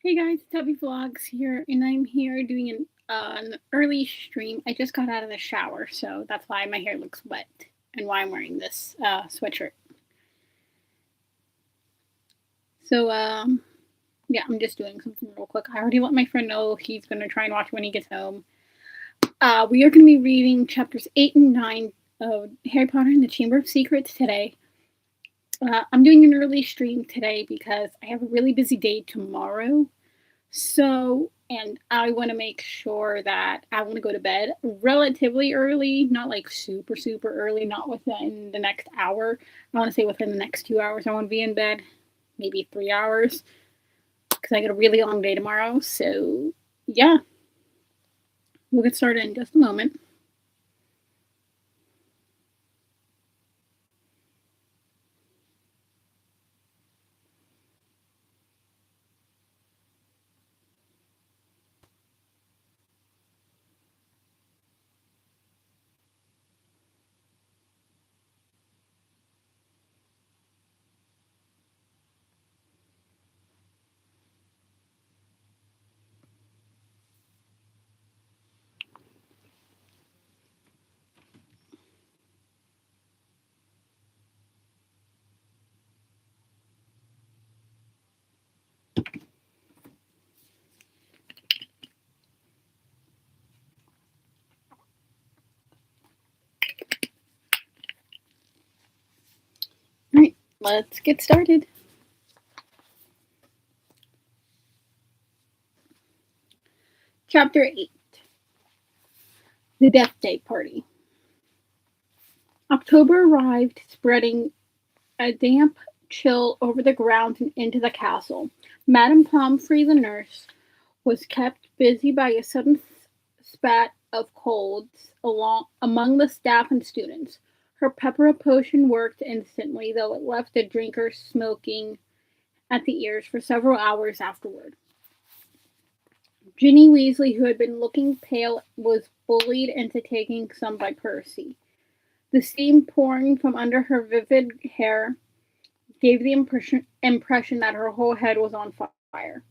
Hey guys, Tubby Vlogs here, and I'm here doing an early stream. I just got out of the shower, so that's why my hair looks wet and why I'm wearing this sweatshirt. So, yeah, I'm just doing something real quick. I already let my friend know he's going to try and watch when he gets home. We are going to be reading chapters 8 and 9 of Harry Potter and the Chamber of Secrets today. I'm doing an early stream today because I have a really busy day tomorrow. So, and I want to make sure that I want to go to bed relatively early, not like super, super early, not within the next hour. I want to say within the next 2 hours, I want to be in bed, maybe 3 hours, because I got a really long day tomorrow. So, yeah, we'll get started in just a moment. All right, let's get started. Chapter 8 The Death Day Party. October arrived, spreading a damp chill over the grounds and into the castle. Madame Pomfrey, the nurse, was kept busy by a sudden spat of colds among the staff and students. Her pepper potion worked instantly, though it left the drinker smoking at the ears for several hours afterward. Ginny Weasley, who had been looking pale, was bullied into taking some by Percy. The steam pouring from under her vivid hair gave the impression that her whole head was on fire.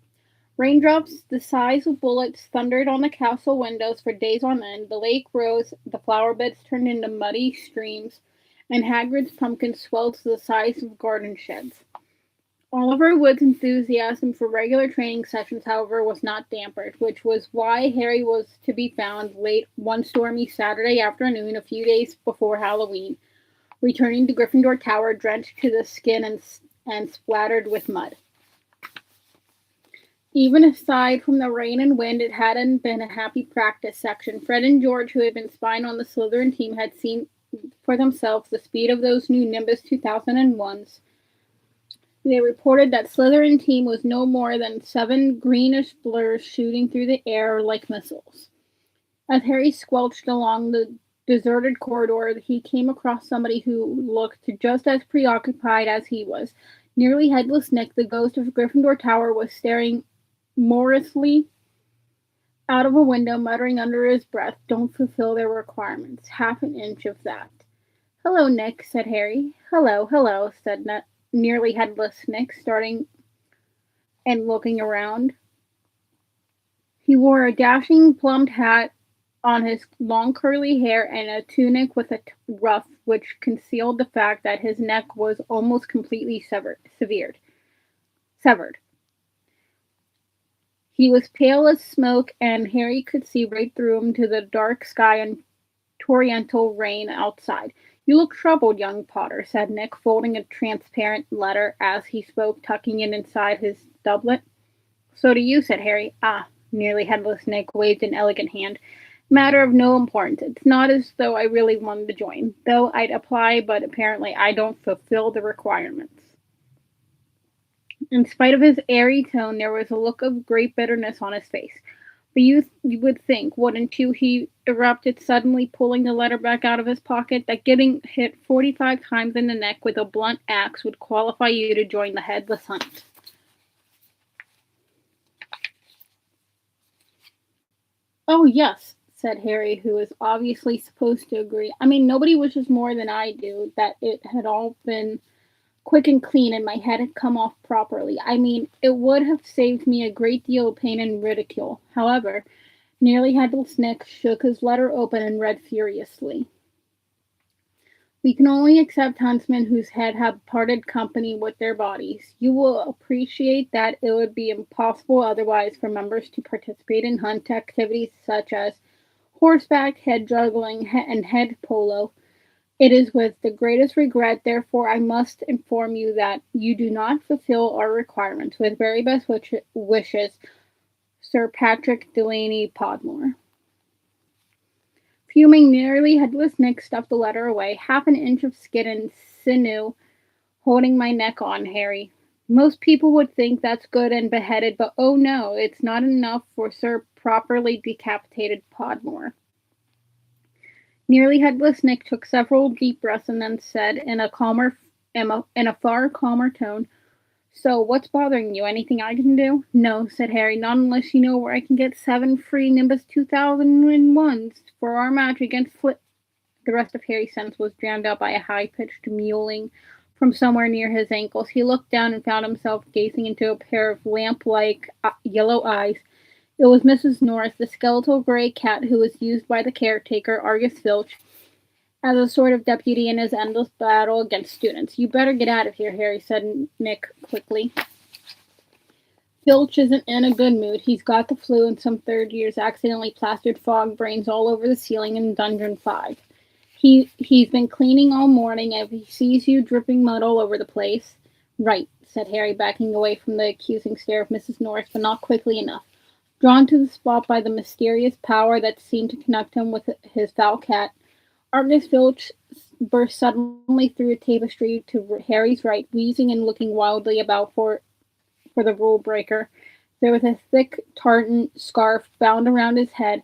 Raindrops the size of bullets thundered on the castle windows for days on end. The lake rose, the flower beds turned into muddy streams, and Hagrid's pumpkins swelled to the size of garden sheds. Oliver Wood's enthusiasm for regular training sessions, however, was not dampened, which was why Harry was to be found late one stormy Saturday afternoon, a few days before Halloween, returning to Gryffindor Tower drenched to the skin and splattered with mud. Even aside from the rain and wind, it hadn't been a happy practice section. Fred and George, who had been spying on the Slytherin team, had seen for themselves the speed of those new Nimbus 2001s. They reported that Slytherin team was no more than 7 greenish blurs shooting through the air like missiles. As Harry squelched along the deserted corridor, he came across somebody who looked just as preoccupied as he was. Nearly headless Nick, the ghost of Gryffindor Tower, was staring morosely out of a window, muttering under his breath, "Don't fulfill their requirements. Half an inch of that." "Hello, Nick," said Harry. "Hello, hello," said nearly headless Nick, starting and looking around. He wore a dashing plumed hat on his long curly hair and a tunic with a ruff which concealed the fact that his neck was almost completely severed. He was pale as smoke, and Harry could see right through him to the dark sky and torrential rain outside. "You look troubled, young Potter," said Nick, folding a transparent letter as he spoke, tucking it inside his doublet. "So do you," said Harry. "Ah," nearly headless Nick waved an elegant hand. "Matter of no importance. It's not as though I really wanted to join, though I'd apply, but apparently I don't fulfill the requirements." In spite of his airy tone, there was a look of great bitterness on his face. "But you would think, wouldn't you," he erupted, suddenly pulling the letter back out of his pocket, "that getting hit 45 times in the neck with a blunt axe would qualify you to join the Headless Hunt?" "Oh, yes," said Harry, who was obviously supposed to agree. "I mean, nobody wishes more than I do that it had all been quick and clean, and my head had come off properly. I mean, it would have saved me a great deal of pain and ridicule. However, Nearly Headless Nick shook his letter open and read furiously. We can only accept huntsmen whose heads have parted company with their bodies. You will appreciate that it would be impossible otherwise for members to participate in hunt activities such as horseback, head juggling, and head polo. It is with the greatest regret, therefore, I must inform you that you do not fulfill our requirements. With very best wishes, Sir Patrick Delaney Podmore. Fuming, Nearly Headless Nick stuffed the letter away, half an inch of skin and sinew holding my neck on, Harry. Most people would think that's good and beheaded, but oh no, it's not enough for Sir Properly Decapitated Podmore. Nearly Headless Nick took several deep breaths and then said in a far calmer tone, "So, what's bothering you? Anything I can do?" "No," said Harry, "not unless you know where I can get 7 free Nimbus 2001s for our match against Flip." The rest of Harry's sentence was drowned out by a high-pitched mewling from somewhere near his ankles. He looked down and found himself gazing into a pair of lamp-like yellow eyes. It was Mrs. Norris, the skeletal gray cat who was used by the caretaker, Argus Filch, as a sort of deputy in his endless battle against students. "You better get out of here," Harry said Nick quickly. "Filch isn't in a good mood. He's got the flu and some third years accidentally plastered fog brains all over the ceiling in Dungeon 5. He's been cleaning all morning, and if he sees you dripping mud all over the place—" "Right," said Harry, backing away from the accusing stare of Mrs. Norris, but not quickly enough. Drawn to the spot by the mysterious power that seemed to connect him with his foul cat, Argus Filch burst suddenly through a tapestry to Harry's right, wheezing and looking wildly about for the rule breaker. There was a thick tartan scarf bound around his head,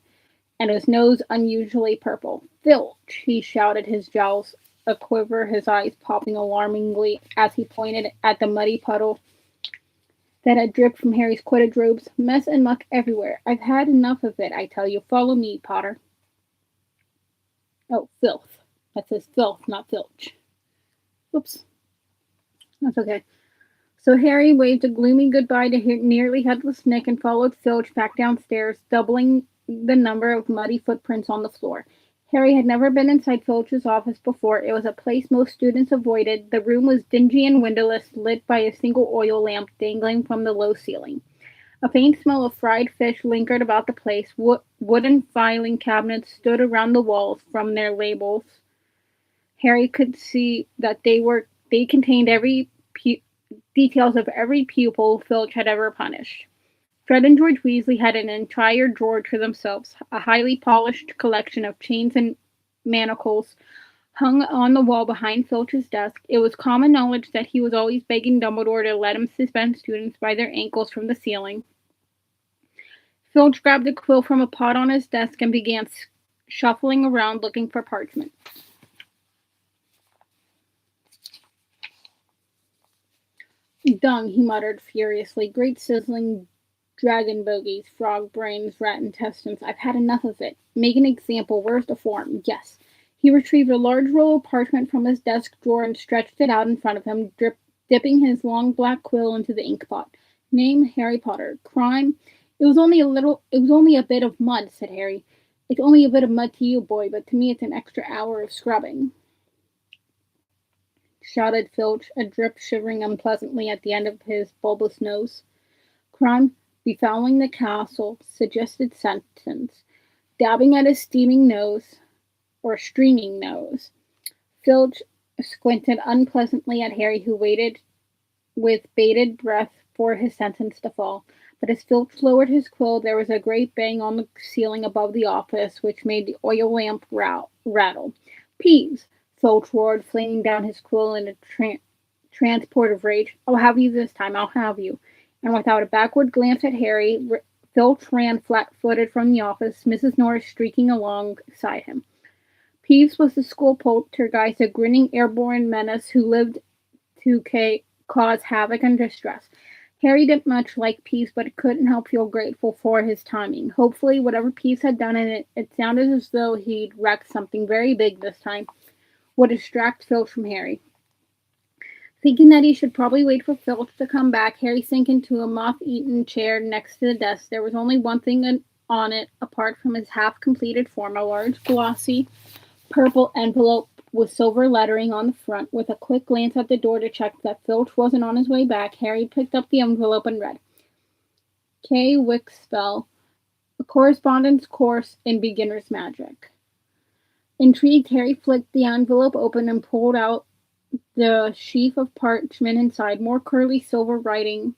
and his nose unusually purple. "Filch!" he shouted, his jowls a-quiver, his eyes popping alarmingly as he pointed at the muddy puddle that had dripped from Harry's Quidditch robes. "Mess and muck everywhere. I've had enough of it, I tell you. Follow me, Potter." Oh, filth. That says filth, not filch. Whoops. That's okay. So Harry waved a gloomy goodbye to Nearly Headless Nick and followed Filch back downstairs, doubling the number of muddy footprints on the floor. Harry had never been inside Filch's office before. It was a place most students avoided. The room was dingy and windowless, lit by a single oil lamp dangling from the low ceiling. A faint smell of fried fish lingered about the place. Wooden filing cabinets stood around the walls. From their labels, Harry could see that they contained details of every pupil Filch had ever punished. Fred and George Weasley had an entire drawer to themselves, a highly polished collection of chains and manacles hung on the wall behind Filch's desk. It was common knowledge that he was always begging Dumbledore to let him suspend students by their ankles from the ceiling. Filch grabbed a quill from a pot on his desk and began shuffling around looking for parchment. "Dung," he muttered furiously. "Great sizzling dragon bogies, frog brains, rat intestines. I've had enough of it. Make an example. Where's the form? Yes." He retrieved a large roll of parchment from his desk drawer and stretched it out in front of him, dipping his long black quill into the inkpot. "Name, Harry Potter. Crime—" It was only a bit of mud," said Harry. "It's only a bit of mud to you, boy, but to me it's an extra hour of scrubbing," shouted Filch, a drip shivering unpleasantly at the end of his bulbous nose. "Crime, befouling the castle," suggested sentence, dabbing at his streaming nose. Filch squinted unpleasantly at Harry, who waited with bated breath for his sentence to fall. But as Filch lowered his quill, there was a great bang on the ceiling above the office, which made the oil lamp rattle. "Peeves!" Filch roared, flinging down his quill in a transport of rage. "I'll have you this time, I'll have you." And without a backward glance at Harry, Filch ran flat-footed from the office, Mrs. Norris streaking alongside him. Peeves was the school poltergeist, a grinning airborne menace who lived to cause havoc and distress. Harry didn't much like Peeves, but couldn't help feel grateful for his timing. Hopefully, whatever Peeves had done, and it sounded as though he'd wrecked something very big this time, would distract Filch from Harry. Thinking that he should probably wait for Filch to come back, Harry sank into a moth-eaten chair next to the desk. There was only one thing on it, apart from his half-completed form, a large, glossy, purple envelope with silver lettering on the front. With a quick glance at the door to check that Filch wasn't on his way back, Harry picked up the envelope and read, K. Wickspell, a correspondence course in beginner's magic. Intrigued, Harry flicked the envelope open and pulled out the sheaf of parchment inside. More curly silver writing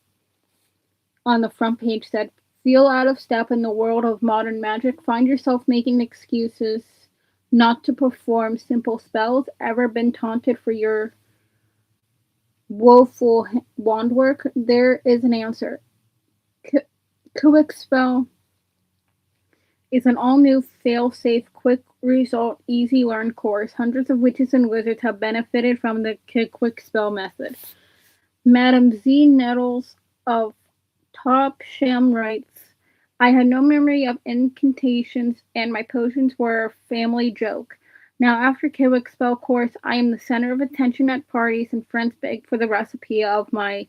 on the front page said, Feel out of step in the world of modern magic? Find yourself making excuses not to perform simple spells? Ever been taunted for your woeful wand work? There is an answer. Quick Spell is an all-new, fail-safe, quick-result, easy-learn course. Hundreds of witches and wizards have benefited from the Quick Spell method. Madame Z. Nettles of Topsham writes, I had no memory of incantations, and my potions were a family joke. Now, after Quick Spell course, I am the center of attention at parties, and friends beg for the recipe of my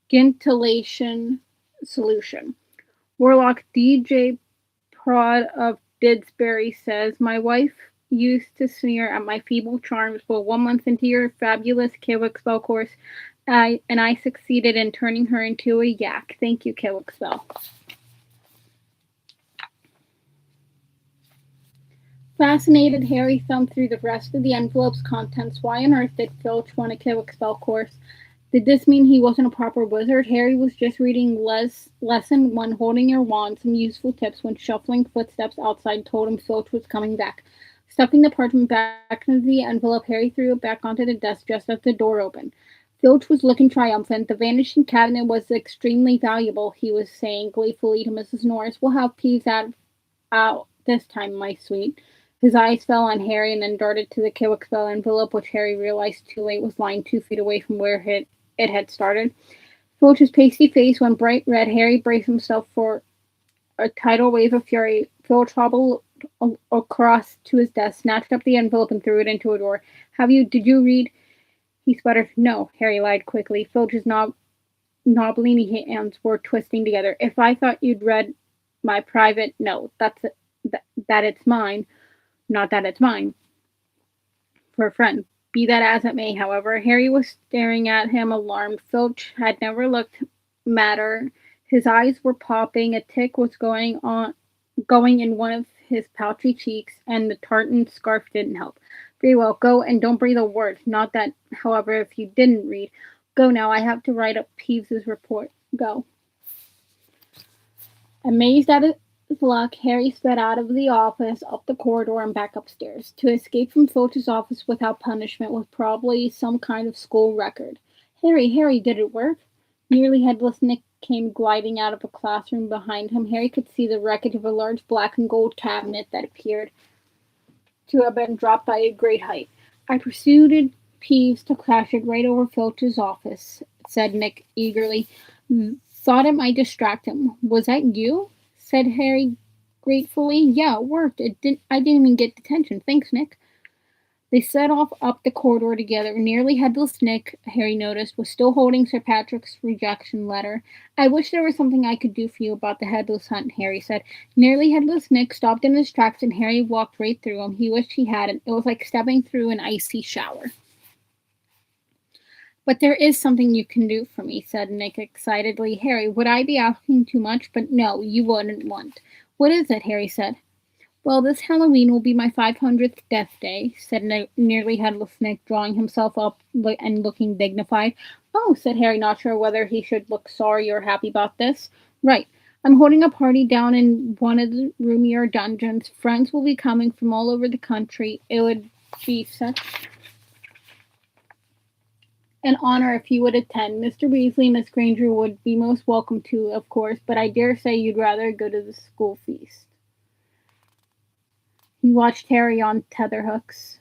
scintillation solution. Warlock DJ Prod of Didsbury says, My wife used to sneer at my feeble charms, but 1 month into your fabulous Quick Spell course, I succeeded in turning her into a yak. Thank you, Quick Spell. Fascinated, Harry thumbed through the rest of the envelope's contents. Why on earth did Filch want a Quick Spell course? Did this mean he wasn't a proper wizard? Harry was just reading Lesson 1, Holding Your Wand, some useful tips, when shuffling footsteps outside told him Filch was coming back. Stuffing the parchment back into the envelope, Harry threw it back onto the desk just as the door opened. Filch was looking triumphant. The vanishing cabinet was extremely valuable, he was saying gleefully to Mrs. Norris. We'll have Peeves out this time, my sweet. His eyes fell on Harry and then darted to the Quick Spell envelope, which Harry realized too late was lying 2 feet away from where it had started. Filch's pasty face went bright red. Harry braced himself for a tidal wave of fury. Filch hobbled across to his desk, snatched up the envelope, and threw it into a door. Did you read? He sputtered. No, Harry lied quickly. Filch's knobbly hands were twisting together. If I thought you'd read my private note, that it's mine, not that it's mine. For a friend. Be that as it may, however, Harry was staring at him, alarmed. Filch had never looked madder. His eyes were popping. A tick was going in one of his pouchy cheeks, and the tartan scarf didn't help. Very well, go and don't breathe a word. Not that, however, if you didn't read. Go now, I have to write up Peeves's report. Go. Amazed at his luck, Harry sped out of the office, up the corridor, and back upstairs. To escape from Filch's office without punishment was probably some kind of school record. Harry, did it work? Nearly headless Nick came gliding out of a classroom behind him. Harry could see the wreckage of a large black and gold cabinet that appeared to have been dropped by a great height. I pursued Peeves to crash it right over Filch's office, said Nick eagerly. Thought it might distract him. Was that you? Said Harry gratefully. Yeah, it worked. I didn't even get detention. Thanks, Nick. They set off up the corridor together. Nearly headless Nick, Harry noticed, was still holding Sir Patrick's rejection letter. I wish there was something I could do for you about the headless hunt, Harry said. Nearly headless Nick stopped in his tracks, and Harry walked right through him. He wished he hadn't. It was like stepping through an icy shower. But there is something you can do for me, said Nick excitedly. Harry, would I be asking too much? But no, you wouldn't want. What is it? Harry said. Well, this Halloween will be my 500th death day, said nearly headless Nick, drawing himself up and looking dignified. Oh, said Harry, not sure whether he should look sorry or happy about this. Right. I'm holding a party down in one of the roomier dungeons. Friends will be coming from all over the country. It would be such an honor if you would attend. Mr. Weasley, Miss Granger would be most welcome to, of course, but I dare say you'd rather go to the school feast. He watched Harry on tenterhooks.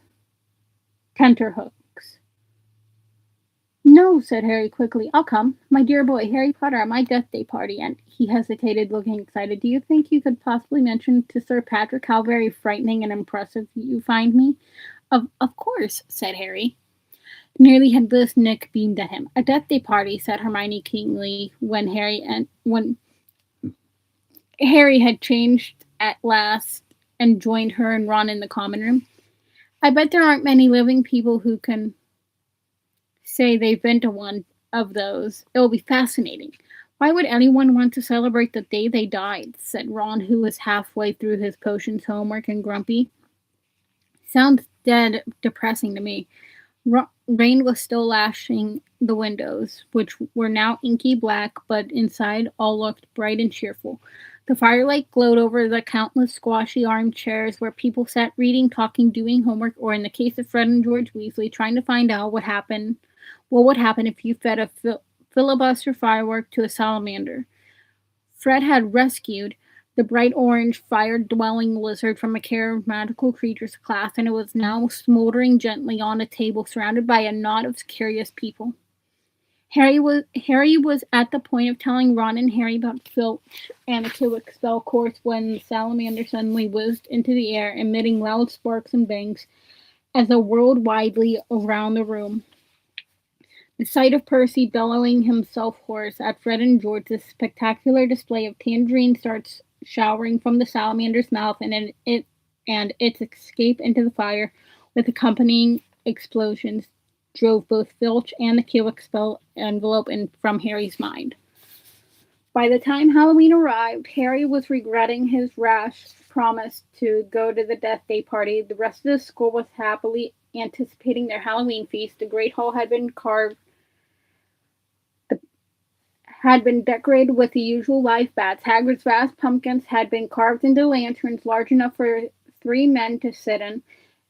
No, said Harry quickly. I'll come. My dear boy, Harry Potter, at my death day party. And he hesitated, looking excited. Do you think you could possibly mention to Sir Patrick how very frightening and impressive you find me? Of course, course, said Harry. Nearly headless Nick beamed at him. A death day party, said Hermione keenly when Harry had changed at last and joined her and Ron in the common room. I bet there aren't many living people who can say they've been to one of those. It will be fascinating. Why would anyone want to celebrate the day they died? Said Ron, who was halfway through his potions homework and grumpy. Sounds dead depressing to me. Rain was still lashing the windows, which were now inky black, but inside all looked bright and cheerful. The firelight glowed over the countless squashy armchairs where people sat reading, talking, doing homework, or in the case of Fred and George Weasley, trying to find out what would happen if you fed a filibuster firework to a salamander. Fred had rescued the bright orange fire-dwelling lizard from a care of magical creatures class, and it was now smoldering gently on a table surrounded by a knot of curious people. Harry was at the point of telling Ron and Harry about Filch and the Kilwick spell course when the salamander suddenly whizzed into the air, emitting loud sparks and bangs as it whirled widely around the room. The sight of Percy bellowing himself hoarse at Fred and George's spectacular display of tangerine starts showering from the salamander's mouth and its escape into the fire with accompanying explosions drove both Filch and the Kilwick spell envelope from Harry's mind. By the time Halloween arrived, Harry was regretting his rash promise to go to the Death Day party. The rest of the school was happily anticipating their Halloween feast. The Great Hall had been decorated with the usual live bats. Hagrid's vast pumpkins had been carved into lanterns large enough for 3 men to sit in,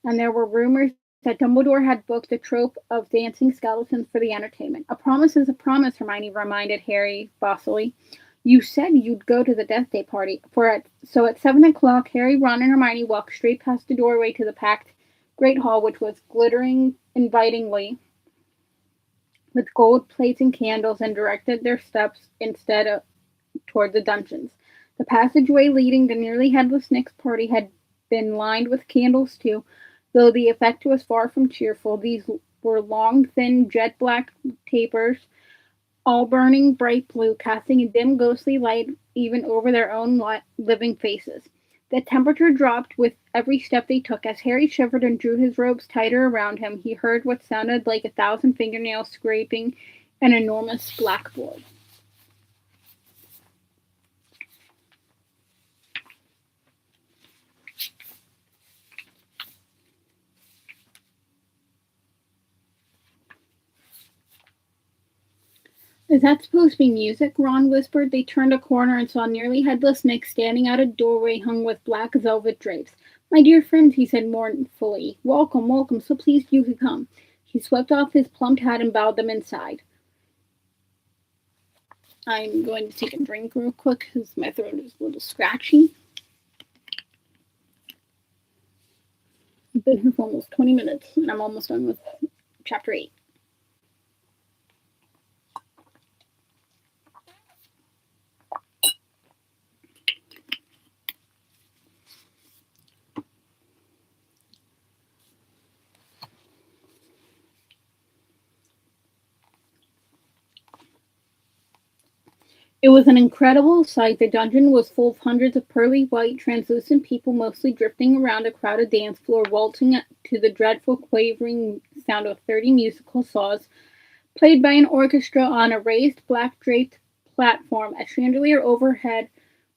and there were rumors that Dumbledore had booked a troupe of dancing skeletons for the entertainment. A promise is a promise, Hermione reminded Harry bossily. You said you'd go to the Death Day party. So at 7 o'clock, Harry, Ron, and Hermione walked straight past the doorway to the packed Great Hall, which was glittering invitingly with gold plates and candles, and directed their steps toward the dungeons. The passageway leading to Nearly Headless Nick's party had been lined with candles too, though the effect was far from cheerful. These were long, thin, jet-black tapers, all burning bright blue, casting a dim, ghostly light even over their own living faces. The temperature dropped with every step they took. As Harry shivered and drew his robes tighter around him, he heard what sounded like 1,000 fingernails scraping an enormous blackboard. Is that supposed to be music? Ron whispered. They turned a corner and saw Nearly Headless Nick standing at a doorway hung with black velvet drapes. My dear friends, he said mournfully. Welcome, welcome, so pleased you could come. He swept off his plumed hat and bowed them inside. I'm going to take a drink real quick because my throat is a little scratchy. I've been here for almost 20 minutes and I'm almost done with chapter 8. It was an incredible sight. The dungeon was full of hundreds of pearly white, translucent people, mostly drifting around a crowded dance floor, waltzing to the dreadful, quavering sound of 30 musical saws, played by an orchestra on a raised, black-draped platform. A chandelier overhead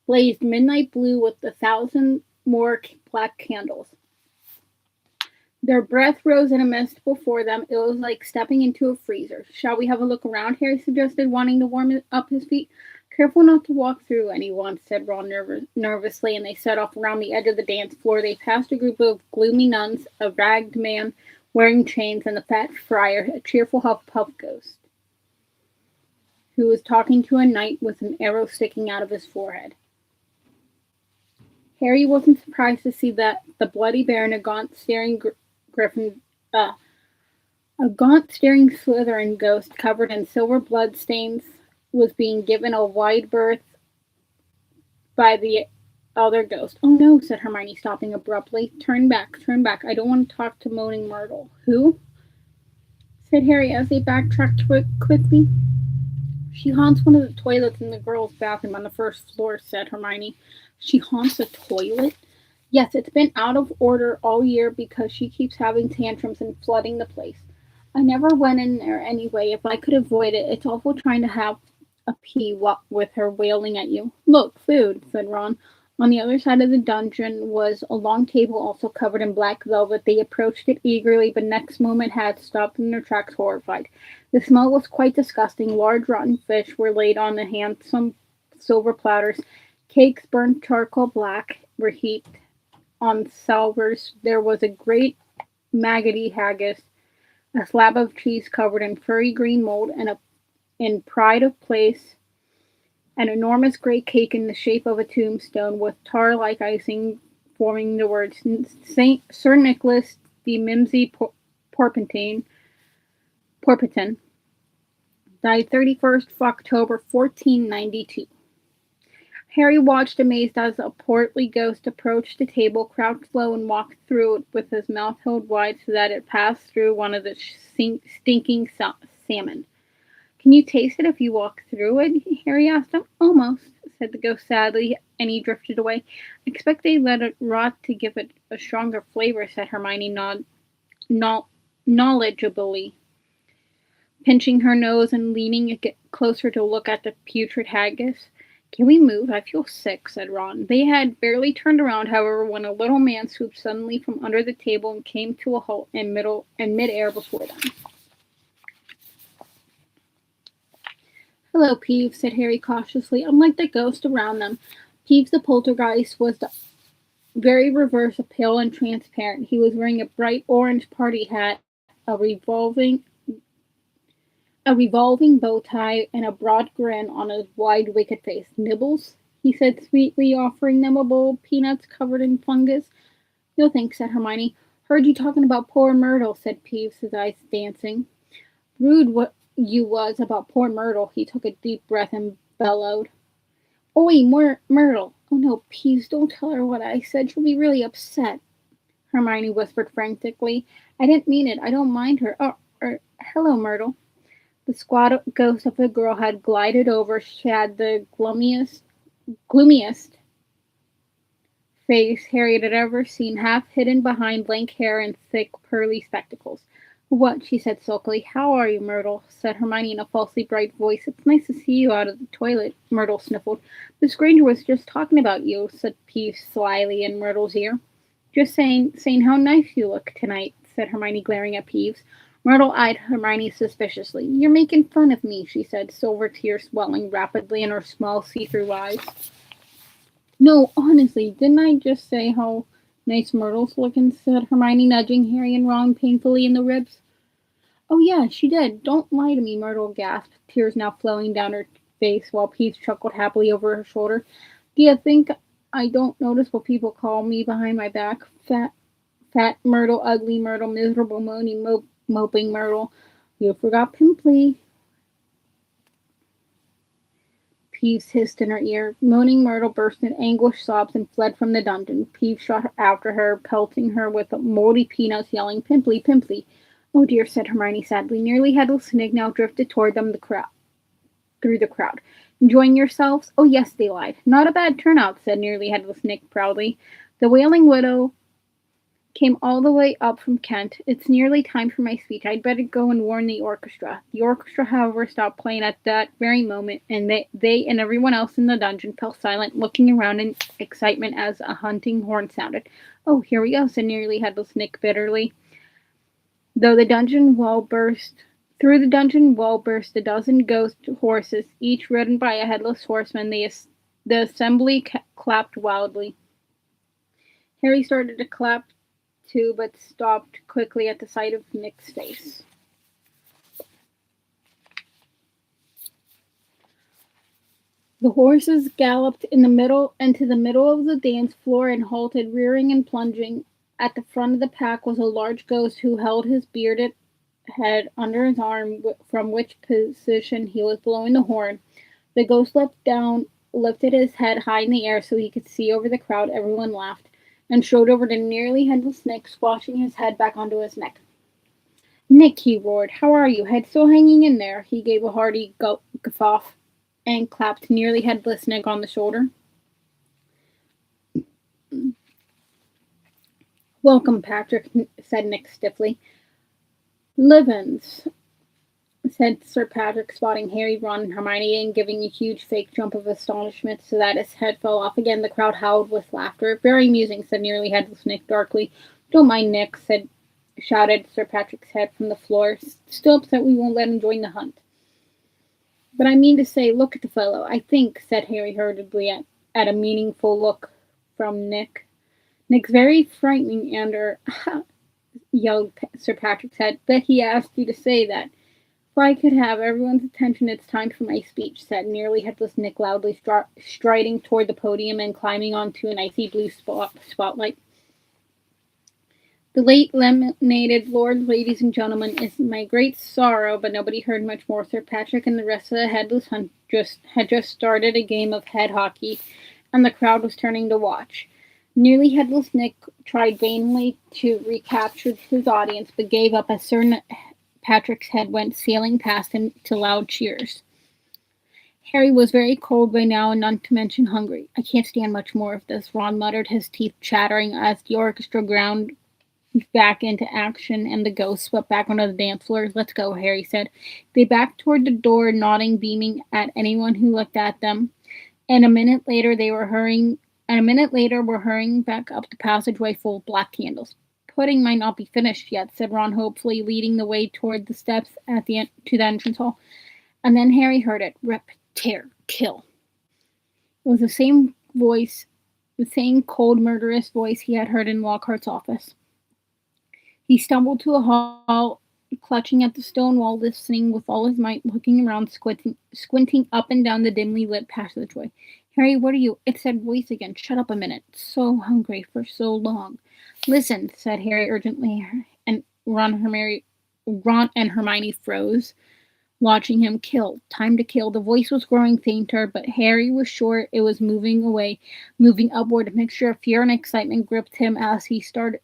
blazed midnight blue with 1,000 more black candles. Their breath rose in a mist before them. It was like stepping into a freezer. Shall we have a look around? Harry suggested, wanting to warm up his feet. Careful not to walk through anyone, said Ron nervously, and they set off around the edge of the dance floor. They passed a group of gloomy nuns, a ragged man wearing chains, and the fat friar, a cheerful Hufflepuff ghost, who was talking to a knight with an arrow sticking out of his forehead. Harry wasn't surprised to see that the Bloody Bear and a gaunt staring Slytherin ghost covered in silver bloodstains was being given a wide berth by the other ghost. Oh no, said Hermione, stopping abruptly. Turn back, turn back. I don't want to talk to Moaning Myrtle. Who? Said Harry as they backtracked quickly. She haunts one of the toilets in the girls' bathroom on the first floor, said Hermione. She haunts a toilet? Yes, it's been out of order all year because she keeps having tantrums and flooding the place. I never went in there anyway. If I could avoid it, it's awful trying to have a pee with her wailing at you. Look, food, said Ron. On the other side of the dungeon was a long table also covered in black velvet. They approached it eagerly, but next moment had stopped in their tracks horrified. The smell was quite disgusting. Large rotten fish were laid on the handsome silver platters. Cakes, burnt charcoal black, were heaped on salvers. There was a great maggoty haggis, a slab of cheese covered in furry green mold, and in pride of place an enormous grey cake in the shape of a tombstone with tar-like icing forming the words Saint Sir Nicholas de Mimsy Porpentin, died 31st of October 1492. Harry watched amazed as a portly ghost approached the table, crouched low, and walked through it with his mouth held wide so that it passed through one of the stinking salmon. Can you taste it if you walk through it? Harry asked him. Almost, said the ghost sadly, and he drifted away. I expect they let it rot to give it a stronger flavor, said Hermione knowledgeably, pinching her nose and leaning closer to look at the putrid haggis. Can we move? I feel sick, said Ron. They had barely turned around, however, when a little man swooped suddenly from under the table and came to a halt in mid-air before them. Hello, Peeves, said Harry cautiously. Unlike the ghost around them, Peeves the poltergeist was the very reverse of pale and transparent. He was wearing a bright orange party hat, a revolving bow tie, and a broad grin on his wide, wicked face. Nibbles? He said sweetly, offering them a bowl of peanuts covered in fungus. No thanks, said Hermione. Heard you talking about poor Myrtle, said Peeves, his eyes dancing. Rude what you was about poor Myrtle. He took a deep breath and bellowed. Oi, Myrtle! Oh no, Peeves, don't tell her what I said. She'll be really upset. Hermione whispered frantically. I didn't mean it. I don't mind her. Hello, Myrtle. The squat ghost of a girl had glided over. She had the gloomiest face Harry had ever seen, half hidden behind lank hair and thick, pearly spectacles. What? She said sulkily. How are you, Myrtle? Said Hermione in a falsely bright voice. It's nice to see you out of the toilet, Myrtle sniffled. Miss Granger was just talking about you, said Peeves slyly in Myrtle's ear. Just saying how nice you look tonight, said Hermione, glaring at Peeves. Myrtle eyed Hermione suspiciously. You're making fun of me, she said, silver tears swelling rapidly in her small see-through eyes. No, honestly, didn't I just say how nice Myrtle's looking, said Hermione, nudging Harry and Ron painfully in the ribs. Oh, yeah, she did. Don't lie to me, Myrtle gasped, tears now flowing down her face while Peeves chuckled happily over her shoulder. Do you think I don't notice what people call me behind my back? Fat Myrtle, ugly Myrtle, miserable, moaning, moping Myrtle. You forgot Pimply. Peeves hissed in her ear. Moaning Myrtle burst in anguished sobs and fled from the dungeon. Peeves shot after her, pelting her with moldy peanuts, yelling, Pimply, Pimply. Oh dear, said Hermione sadly. Nearly Headless Nick now drifted toward them through the crowd. Enjoying yourselves? Oh yes, they lied. Not a bad turnout, said Nearly Headless Nick proudly. The Wailing Widow came all the way up from Kent. It's nearly time for my speech. I'd better go and warn the orchestra. The orchestra, however, stopped playing at that very moment, and they and everyone else in the dungeon fell silent, looking around in excitement as a hunting horn sounded. Oh, here we go, said Nearly Headless Nick bitterly. Through the dungeon wall burst a dozen ghost horses, each ridden by a headless horseman. The assembly clapped wildly. Harry started to clap too, but stopped quickly at the sight of Nick's face. The horses galloped into the middle of the dance floor and halted, rearing and plunging. At the front of the pack was a large ghost who held his bearded head under his arm, from which position he was blowing the horn. The ghost leapt down lifted his head high in the air so he could see over the crowd. Everyone laughed and strode over to nearly headless Nick, squashing his head back onto his neck. "Nick," he roared, "how are you? Head still hanging in there?" He gave a hearty guffaw and clapped nearly headless Nick on the shoulder. "Welcome, Patrick," said Nick stiffly. "Livens," said Sir Patrick, spotting Harry, Ron, and Hermione and giving a huge fake jump of astonishment so that his head fell off again. The crowd howled with laughter. "Very amusing," said nearly headless Nick darkly. "Don't mind Nick," shouted Sir Patrick's head from the floor, still upset we won't let him join the hunt. "But I mean to say, look at the fellow. I think," said Harry hurriedly at a meaningful look from Nick. "Nick's very frightening, and yelled Sir Patrick's head. "Bet he asked you to say that." "If I could have everyone's attention, it's time for my speech," said nearly headless Nick loudly, striding toward the podium and climbing onto an icy blue spotlight. "The late lemonaded lord, ladies and gentlemen, is my great sorrow," but nobody heard much more. Sir Patrick and the rest of the headless hunt had just started a game of head hockey, and the crowd was turning to watch. Nearly headless Nick tried vainly to recapture his audience, but gave up as Sir Patrick's head went sailing past him to loud cheers. Harry was very cold by now, and not to mention hungry. "I can't stand much more of this," Ron muttered, his teeth chattering as the orchestra ground back into action and the ghosts swept back onto the dance floor. "Let's go," Harry said. They backed toward the door, nodding, beaming at anyone who looked at them. And a minute later were hurrying back up the passageway full of black candles. "Pudding might not be finished yet," said Ron hopefully, leading the way toward the steps to the entrance hall. And then Harry heard it. "Rip, tear, kill." It was the same voice, the same cold, murderous voice he had heard in Lockhart's office. He stumbled to a hall, clutching at the stone wall, listening with all his might, looking around, squinting up and down the dimly lit passageway. "Harry, what are you?" It's that voice again. "Shut up a minute. So hungry for so long." "Listen," said Harry urgently, and Ron and Hermione froze, watching him. "Kill. Time to kill." The voice was growing fainter, but Harry was sure it was moving away, moving upward. A mixture of fear and excitement gripped him as he stared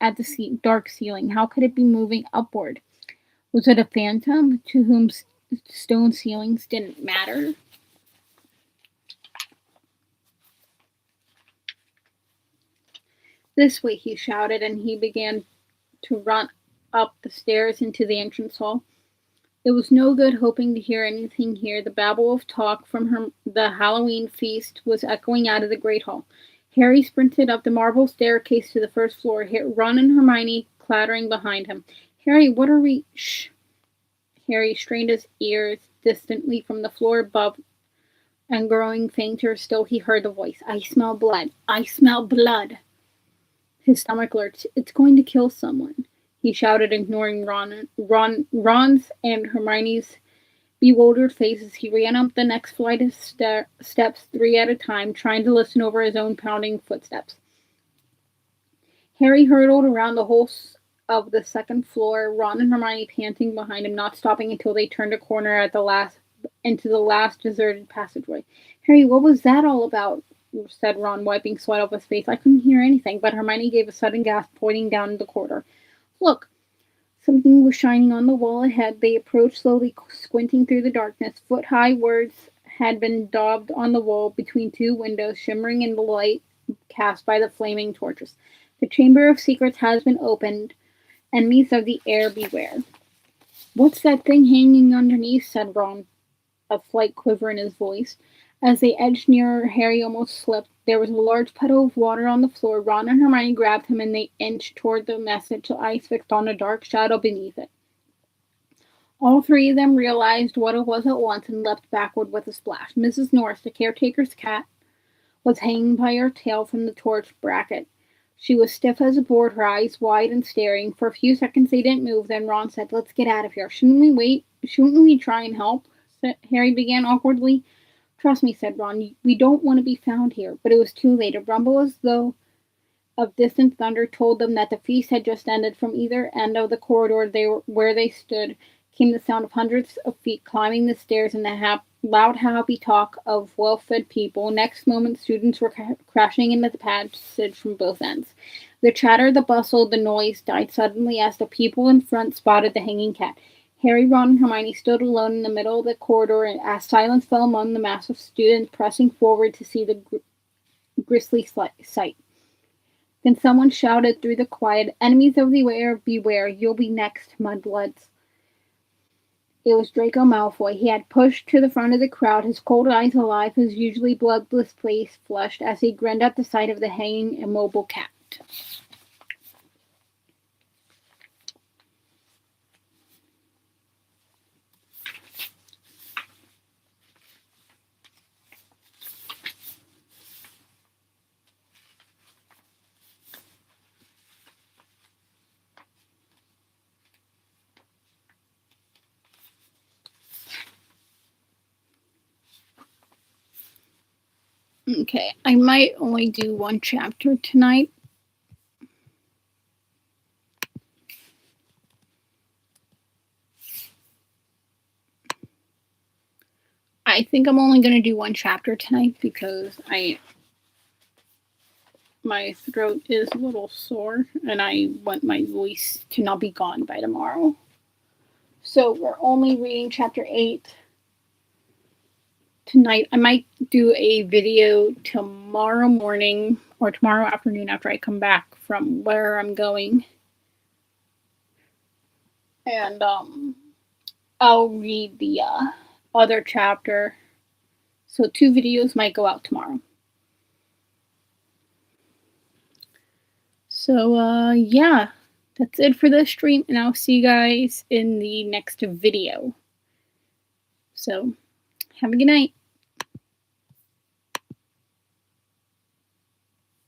at the dark ceiling. How could it be moving upward? Was it a phantom to whom stone ceilings didn't matter? "This way," he shouted, and he began to run up the stairs into the entrance hall. It was no good hoping to hear anything here. The babble of talk from the Halloween feast was echoing out of the great hall. Harry sprinted up the marble staircase to the first floor, Ron and Hermione clattering behind him. "Harry, what are we—" "Shh." Harry strained his ears distantly from the floor above, and growing fainter still he heard the voice. "I smell blood. I smell blood." His stomach lurched. "It's going to kill someone," he shouted, ignoring Ron's and Hermione's bewildered faces. He ran up the next flight of steps, 3 at a time, trying to listen over his own pounding footsteps. Harry hurtled around the whole of the second floor, Ron and Hermione panting behind him, not stopping until they turned a corner into the last deserted passageway. "Harry, what was that all about?" said Ron, wiping sweat off his face. "I couldn't hear anything," but Hermione gave a sudden gasp, pointing down the corridor. "Look!" Something was shining on the wall ahead. They approached slowly, squinting through the darkness. Foot-high words had been daubed on the wall between 2 windows, shimmering in the light cast by the flaming torches. "The Chamber of Secrets has been opened. Enemies of the air, beware." "What's that thing hanging underneath?" said Ron, a slight quiver in his voice. As they edged nearer, Harry almost slipped. There was a large puddle of water on the floor. Ron and Hermione grabbed him, and they inched toward the message, eyes fixed on a dark shadow beneath it. All 3 of them realized what it was at once and leapt backward with a splash. Mrs. Norris, the caretaker's cat, was hanging by her tail from the torch bracket. She was stiff as a board, her eyes wide and staring. For a few seconds they didn't move. Then Ron said, "Let's get out of here." "Shouldn't we wait? Shouldn't we try and help?" Harry began awkwardly. "Trust me," said Ron, "we don't want to be found here." But it was too late. A rumble as though of distant thunder told them that the feast had just ended. From either end of the corridor where they stood came the sound of hundreds of feet climbing the stairs and the loud, happy talk of well-fed people. Next moment, students were crashing into the passage from both ends. The chatter, the bustle, the noise died suddenly as the people in front spotted the hanging cat. Harry, Ron, and Hermione stood alone in the middle of the corridor as silence fell among the mass of students pressing forward to see the grisly sight. Then someone shouted through the quiet, "Enemies everywhere, beware, you'll be next, mudbloods." It was Draco Malfoy. He had pushed to the front of the crowd, his cold eyes alive, his usually bloodless face flushed as he grinned at the sight of the hanging, immobile cat. Okay, I might only do one chapter tonight. I think I'm only going to do one chapter tonight because my throat is a little sore and I want my voice to not be gone by tomorrow. So we're only reading chapter 8 tonight. I might do a video tomorrow morning or tomorrow afternoon after I come back from where I'm going. And I'll read the other chapter. So 2 videos might go out tomorrow. So yeah, that's it for this stream, and I'll see you guys in the next video. So have a good night.